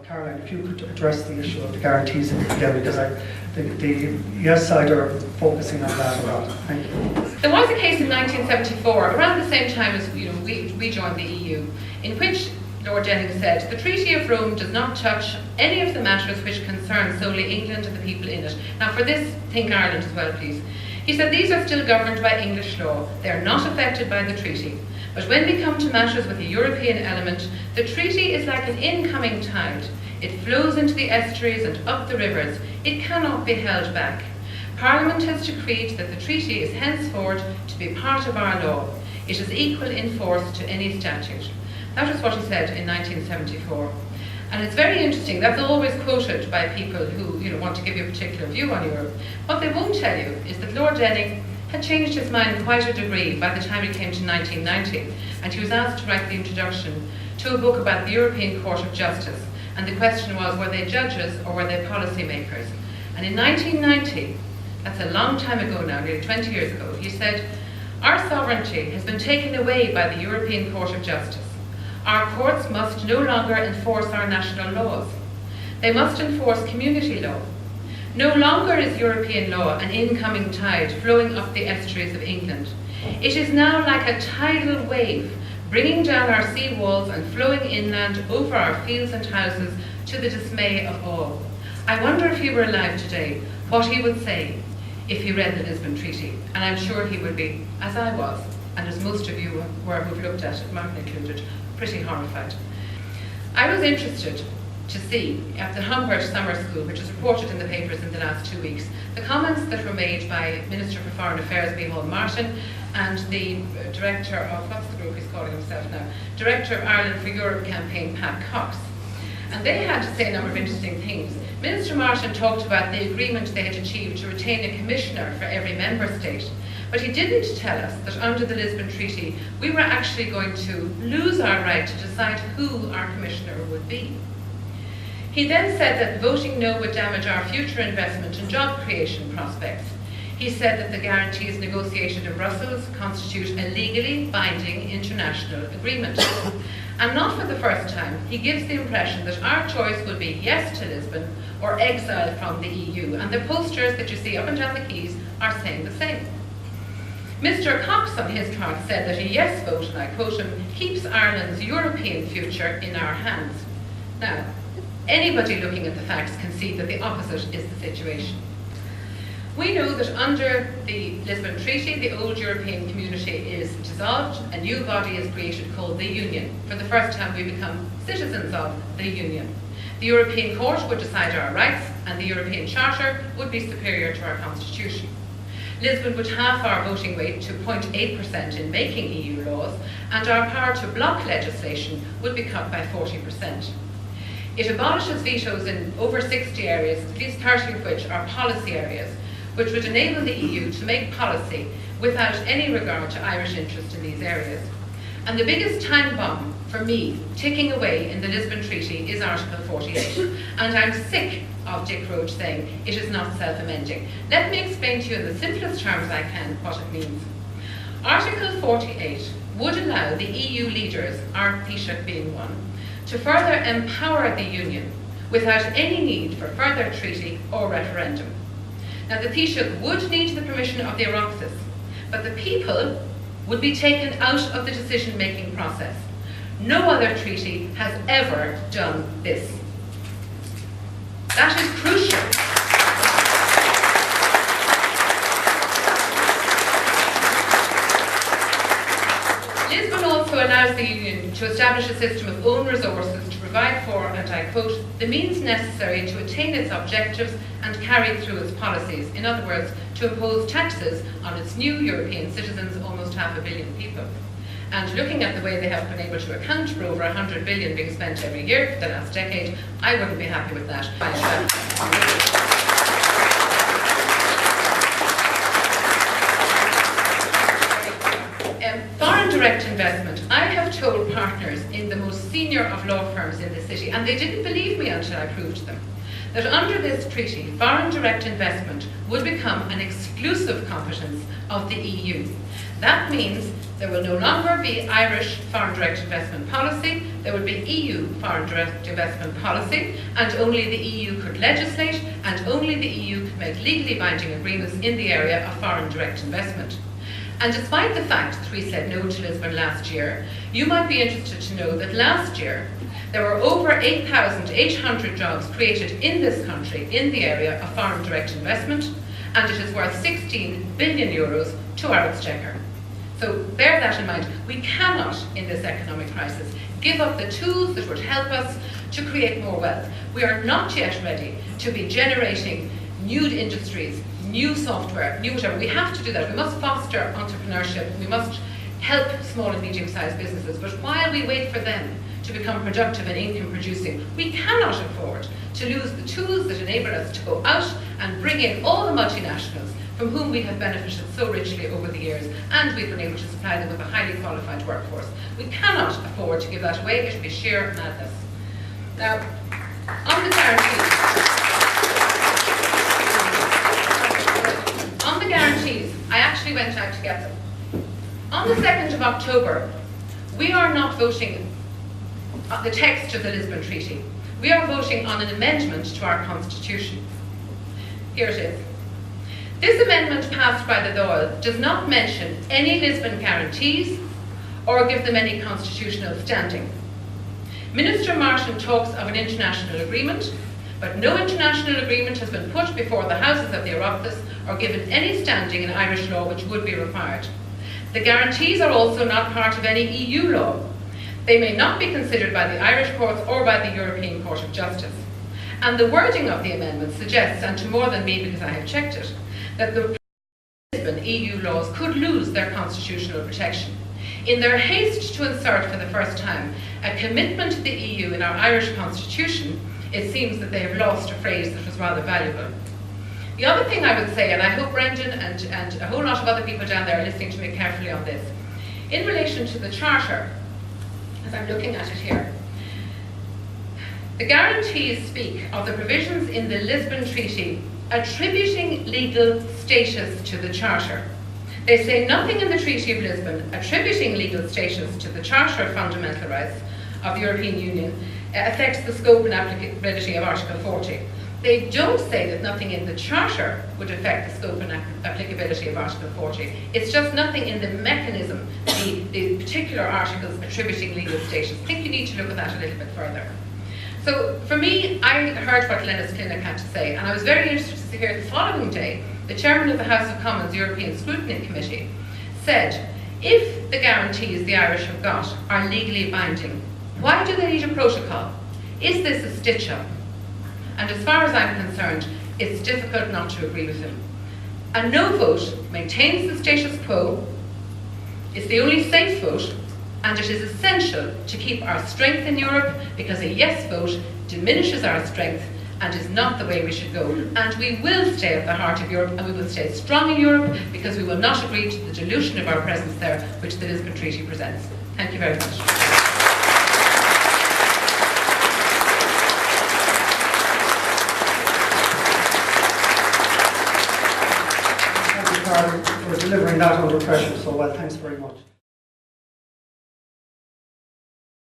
Caroline, if you could address the issue of the guarantees again, because the yes side are focusing on that a lot. Thank you. There was a case in 1974, around the same time as we joined the EU, in which Lord Jennings said, "The Treaty of Rome does not touch any of the matters which concern solely England and the people in it." Now for this, think Ireland as well, please. He said, "These are still governed by English law. They are not affected by the treaty. But when we come to matters with a European element, the treaty is like an incoming tide. It flows into the estuaries and up the rivers. It cannot be held back. Parliament has decreed that the treaty is henceforth to be part of our law. It is equal in force to any statute." That was what he said in 1974. And it's very interesting, that's always quoted by people who want to give you a particular view on Europe. What they won't tell you is that Lord Jennings had changed his mind quite a degree by the time he came to 1990, and he was asked to write the introduction to a book about the European Court of Justice. And the question was, were they judges or were they policy makers? And in 1990, that's a long time ago now, nearly 20 years ago, he said, "Our sovereignty has been taken away by the European Court of Justice. Our courts must no longer enforce our national laws. They must enforce community law. No longer is European law an incoming tide flowing up the estuaries of England. It is now like a tidal wave, bringing down our sea walls and flowing inland over our fields and houses to the dismay of all." I wonder if he were alive today, what he would say if he read the Lisbon Treaty. And I'm sure he would be, as I was, and as most of you were who've looked at it, Martin included, pretty horrified. I was interested to see at the Humbert Summer School, which was reported in the papers in the last 2 weeks, the comments that were made by Minister for Foreign Affairs, Micheál Martin, and the director of, what's the group he's calling himself now, Director of Ireland for Europe campaign, Pat Cox. And they had to say a number of interesting things. Minister Martin talked about the agreement they had achieved to retain a commissioner for every member state. But he didn't tell us that under the Lisbon Treaty, we were actually going to lose our right to decide who our commissioner would be. He then said that voting no would damage our future investment and job creation prospects. He said that the guarantees negotiated in Brussels constitute a legally binding international agreement. And not for the first time, he gives the impression that our choice will be yes to Lisbon or exile from the EU, and the posters that you see up and down the quays are saying the same. Mr. Cox on his part said that a yes vote, and I quote him, "keeps Ireland's European future in our hands." Now, anybody looking at the facts can see that the opposite is the situation. We know that under the Lisbon Treaty, the old European community is dissolved, a new body is created called the Union. For the first time we become citizens of the Union. The European Court would decide our rights, and the European Charter would be superior to our Constitution. Lisbon would halve our voting weight to 0.8% in making EU laws, and our power to block legislation would be cut by 40%. It abolishes vetoes in over 60 areas, at least 30 of which are policy areas, which would enable the EU to make policy without any regard to Irish interest in these areas. And the biggest time bomb for me ticking away in the Lisbon Treaty is Article 48. And I'm sick of Dick Roach saying it is not self-amending. Let me explain to you in the simplest terms I can what it means. Article 48 would allow the EU leaders, our Taoiseach being one, to further empower the Union without any need for further treaty or referendum. Now the Taoiseach would need the permission of the Oireachtas, but the people would be taken out of the decision-making process. No other treaty has ever done this. That is crucial. Lisbon also allows the Union to establish a system of own resources to provide for, and I quote, "the means necessary to attain its objectives and carry through its policies." In other words, to impose taxes on its new European citizens, almost 500 million people. And looking at the way they have been able to account for over 100 billion being spent every year for the last decade, I wouldn't be happy with that. Foreign direct investment. I have told partners in the most senior of law firms in the city, and they didn't believe me until I proved to them, that under this treaty, foreign direct investment would become an exclusive competence of the EU. That means There will no longer be Irish foreign direct investment policy, there will be EU foreign direct investment policy, and only the EU could legislate, and only the EU could make legally binding agreements in the area of foreign direct investment. And despite the fact that we said no to Lisbon last year, you might be interested to know that last year there were over 8,800 jobs created in this country in the area of foreign direct investment, and it is worth 16 billion euros to our exchequer. So bear that in mind. We cannot, in this economic crisis, give up the tools that would help us to create more wealth. We are not yet ready to be generating new industries, new software, new whatever. We have to do that. We must foster entrepreneurship. We must help small and medium-sized businesses. But while we wait for them to become productive and income producing, we cannot afford to lose the tools that enable us to go out and bring in all the multinationals from whom we have benefited so richly over the years, and we've been able to supply them with a highly qualified workforce. We cannot afford to give that away. It would be sheer madness. Now, on the guarantees, I actually went out to get them. On the 2nd of October, we are not voting on the text of the Lisbon Treaty. We are voting on an amendment to our Constitution. Here it is. This amendment passed by the Dáil does not mention any Lisbon guarantees or give them any constitutional standing. Minister Martin talks of an international agreement, but no international agreement has been put before the Houses of the Oireachtas or given any standing in Irish law which would be required. The guarantees are also not part of any EU law. They may not be considered by the Irish courts or by the European Court of Justice. And the wording of the amendment suggests, and to more than me because I have checked it, that the Lisbon EU laws could lose their constitutional protection. In their haste to insert for the first time a commitment to the EU in our Irish constitution, it seems that they have lost a phrase that was rather valuable. The other thing I would say, and I hope Brendan and a whole lot of other people down there are listening to me carefully on this, in relation to the Charter, as I'm looking at it here, the guarantees speak of the provisions in the Lisbon Treaty attributing legal status to the Charter. They say nothing in the Treaty of Lisbon attributing legal status to the Charter of Fundamental Rights of the European Union affects the scope and applicability of Article 40. They don't say that nothing in the Charter would affect the scope and applicability of Article 40. It's just nothing in the mechanism, the particular articles attributing legal status. I think you need to look at that a little bit further. So for me, I heard what Lennis Kinnock had to say, and I was very interested to hear the following day, the chairman of the House of Commons European Scrutiny Committee said, if the guarantees the Irish have got are legally binding, why do they need a protocol? Is this a stitch-up? And as far as I'm concerned, it's difficult not to agree with him. A no vote maintains the status quo, it's the only safe vote, and it is essential to keep our strength in Europe, because a yes vote diminishes our strength and is not the way we should go. And we will stay at the heart of Europe, and we will stay strong in Europe, because we will not agree to the dilution of our presence there, which the Lisbon Treaty presents. Thank you very much. For delivering that under pressure so well. Thanks very much.